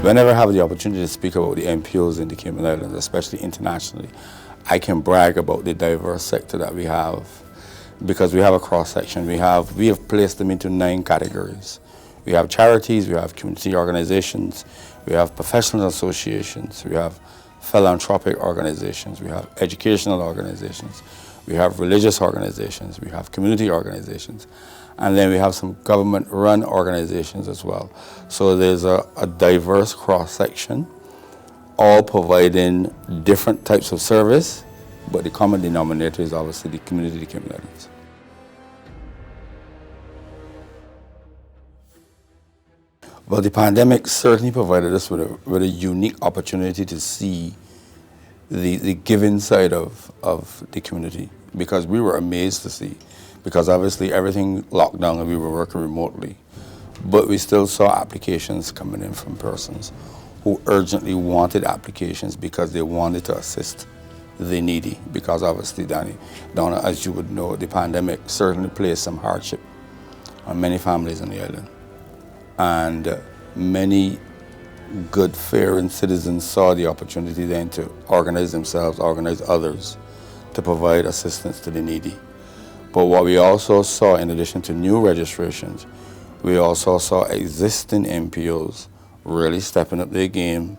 Whenever I have the opportunity to speak about the NPOs in the Cayman Islands, especially internationally, I can brag about the diverse sector that we have, because we have a cross-section. We have placed them into 9 categories. We have charities, we have community organizations, we have professional associations, we have philanthropic organizations, we have educational organizations, we have religious organizations, we have community organizations, and then we have some government-run organizations as well. So there's a diverse cross-section, all providing different types of service, but the common denominator is obviously the community, the Cayman Islands. Well, the pandemic certainly provided us with a unique opportunity to see the giving side of the community, because we were amazed to see, because obviously everything locked down and we were working remotely, but we still saw applications coming in from persons who urgently wanted applications because they wanted to assist the needy, because obviously, Donna, as you would know, the pandemic certainly placed some hardship on many families on the island. And many good, fair citizens saw the opportunity then to organize themselves, organize others, to provide assistance to the needy. But what we also saw, in addition to new registrations, we also saw existing NPOs really stepping up their game,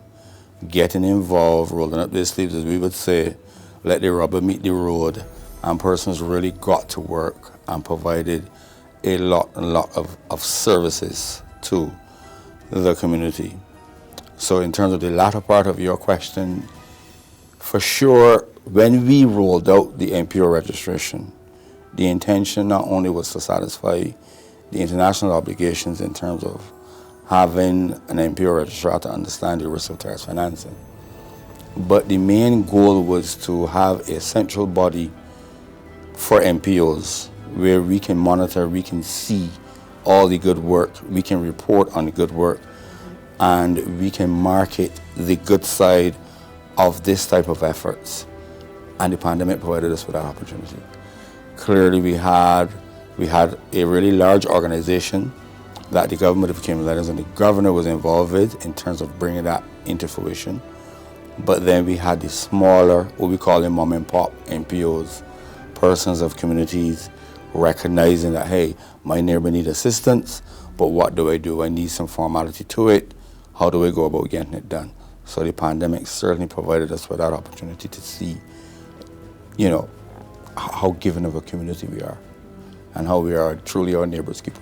getting involved, rolling up their sleeves, as we would say, let the rubber meet the road, and persons really got to work and provided a lot of services to the community. So in terms of the latter part of your question, for sure, when we rolled out the NPO registration, the intention not only was to satisfy the international obligations in terms of having an NPO registrar to understand the risk of terrorist financing, but the main goal was to have a central body for NPOs where we can monitor, we can see all the good work, we can report on the good work, and we can market the good side of this type of efforts. And the pandemic provided us with that opportunity. Clearly we had a really large organization that the government of Cayman Islands and the governor was involved with in terms of bringing that into fruition. But then we had the smaller, what we call them mom and pop NPOs, persons of communities recognizing that, hey, my neighbor needs assistance, but what do? I need some formality to it. How do I go about getting it done? So the pandemic certainly provided us with that opportunity to see, how given of a community we are and how we are truly our neighbor's keeper.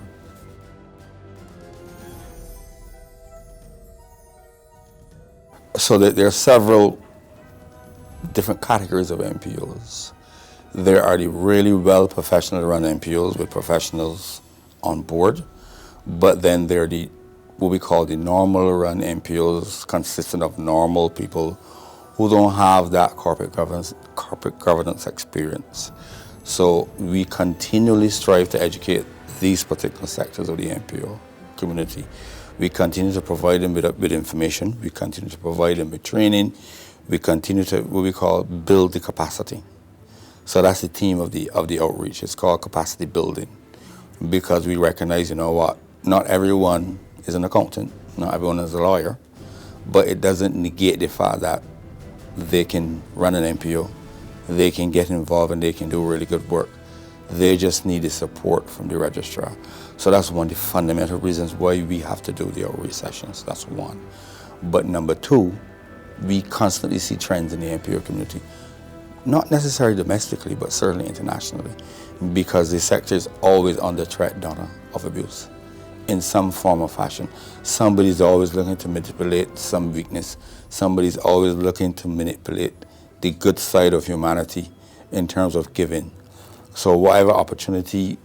So there are several different categories of NPOs. There are the really well professionally run NPOs with professionals on board, but then there are what we call the normal run NPOs, consisting of normal people who don't have that corporate governance experience. So we continually strive to educate these particular sectors of the NPO community. We continue to provide them with information. We continue to provide them with training. We continue to what we call build the capacity. So that's the theme of the outreach. It's called capacity building, because we recognize, not everyone is an accountant, not everyone is a lawyer, but it doesn't negate the fact that they can run an NPO, they can get involved, and they can do really good work. They just need the support from the registrar. So that's one of the fundamental reasons why we have to do the outreach sessions. That's one. But number two, we constantly see trends in the NPO community, not necessarily domestically, but certainly internationally, because the sector is always under threat, Donna, of abuse in some form or fashion. Somebody's always looking to manipulate some weakness. Somebody's always looking to manipulate the good side of humanity in terms of giving. So whatever opportunity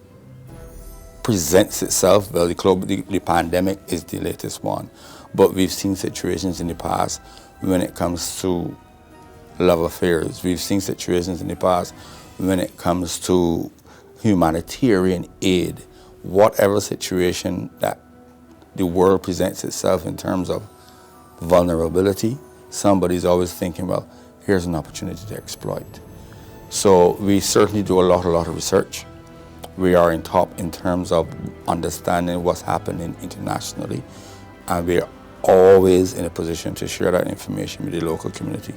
presents itself, well, the pandemic is the latest one, but we've seen situations in the past when it comes to love affairs. We've seen situations in the past when it comes to humanitarian aid. Whatever situation that the world presents itself in terms of vulnerability, somebody's always thinking, well, here's an opportunity to exploit. So we certainly do a lot of research. We are in top in terms of understanding what's happening internationally, and we're always in a position to share that information with the local community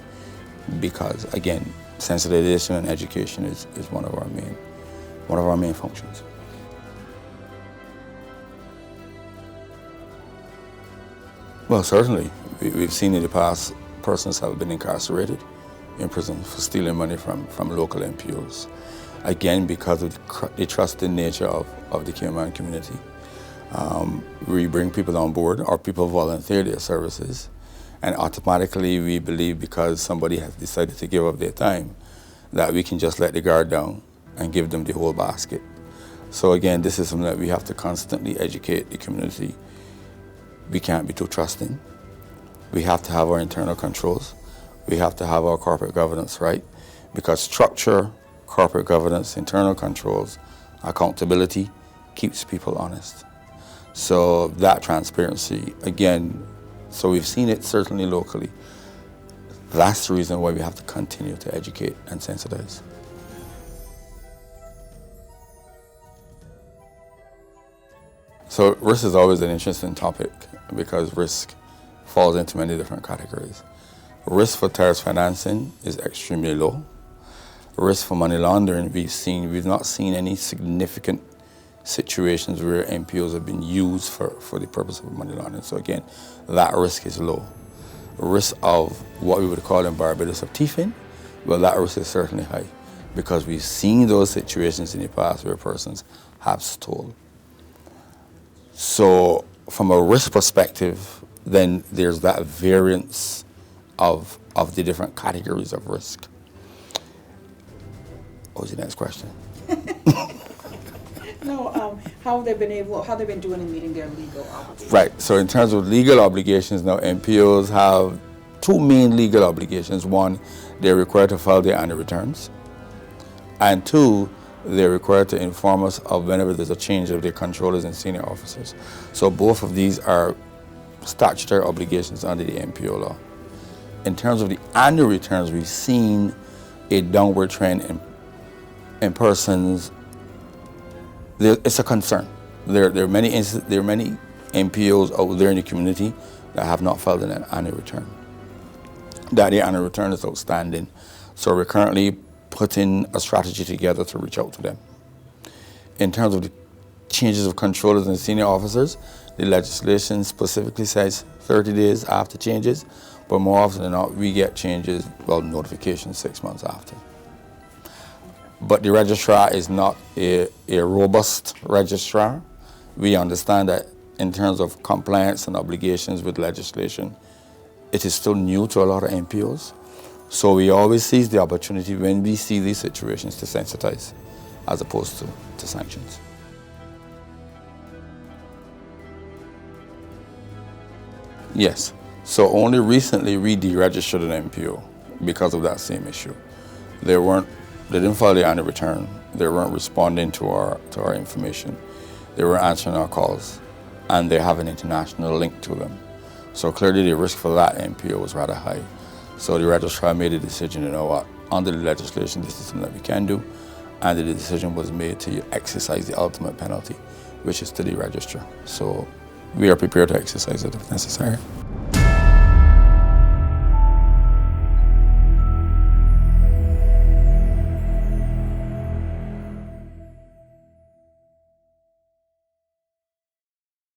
because, again, sensitization and education is one of our main functions. Well, certainly. We've seen in the past persons have been incarcerated in prison for stealing money from local NPOs. Again, because of the trusted nature of the Cayman community. We bring people on board or people volunteer their services, and automatically we believe because somebody has decided to give up their time that we can just let the guard down and give them the whole basket. So again, this is something that we have to constantly educate the community. We can't be too trusting. We have to have our internal controls. We have to have our corporate governance right, because structure, corporate governance, internal controls, accountability keeps people honest. So that transparency, again, so we've seen it certainly locally. That's the reason why we have to continue to educate and sensitize. So risk is always an interesting topic because risk falls into many different categories. Risk for terrorist financing is extremely low. Risk for money laundering, we've not seen any significant situations where NPOs have been used for the purpose of money laundering. So again, that risk is low. Risk of what we would call in Barbados of thieving, well, that risk is certainly high because we've seen those situations in the past where persons have stolen. So from a risk perspective, then there's that variance of the different categories of risk. What was the next question? No, how they've been doing in meeting their legal obligations. Right, so in terms of legal obligations, now NPOs have two main legal obligations. One, they're required to file their annual returns. And two, they're required to inform us of whenever there's a change of their controllers and senior officers. So both of these are statutory obligations under the NPO law. In terms of the annual returns, we've seen a downward trend in persons. It's a concern. There are many NPOs out there in the community that have not filed an annual return. That the annual return is outstanding. So we're currently putting a strategy together to reach out to them. In terms of the changes of controllers and senior officers, the legislation specifically says 30 days after changes, but more often than not, we get changes, notifications 6 months after. But the registrar is not a robust registrar. We understand that in terms of compliance and obligations with legislation, it is still new to a lot of NPOs. So we always seize the opportunity when we see these situations to sensitize as opposed to sanctions. Yes. So only recently we deregistered an NPO because of that same issue. They didn't file the annual return. They weren't responding to our information. They weren't answering our calls, and they have an international link to them. So clearly the risk for that NPO was rather high. So the registrar made a decision, you know what, under the legislation, this is something that we can do, and the decision was made to exercise the ultimate penalty, which is to the registrar. So we are prepared to exercise it if necessary.